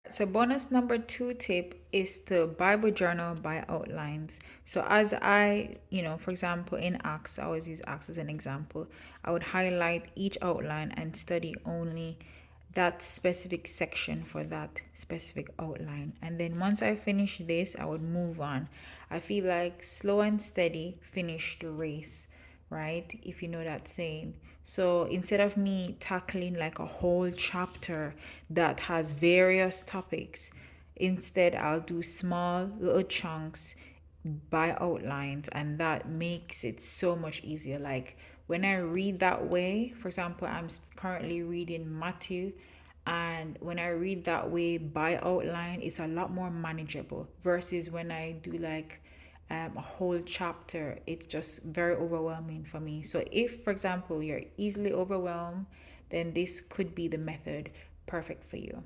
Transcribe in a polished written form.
So, bonus number two tip is to Bible journal by outlines. So, as for example, in Acts, I always use Acts as an example. I would highlight each outline and study only that specific section for that specific outline. And then once I finish this, I would move on. I feel like slow and steady finish the race, right? If you know that saying. So instead of me tackling like a whole chapter that has various topics, instead I'll do small little chunks by outlines, and that makes it so much easier. Like when I read that way, for example, I'm currently reading Matthew, and when I read that way by outline, it's a lot more manageable versus when I do like a whole chapter. It's just very overwhelming for me. So if, for example, you're easily overwhelmed, then this could be the method perfect for you.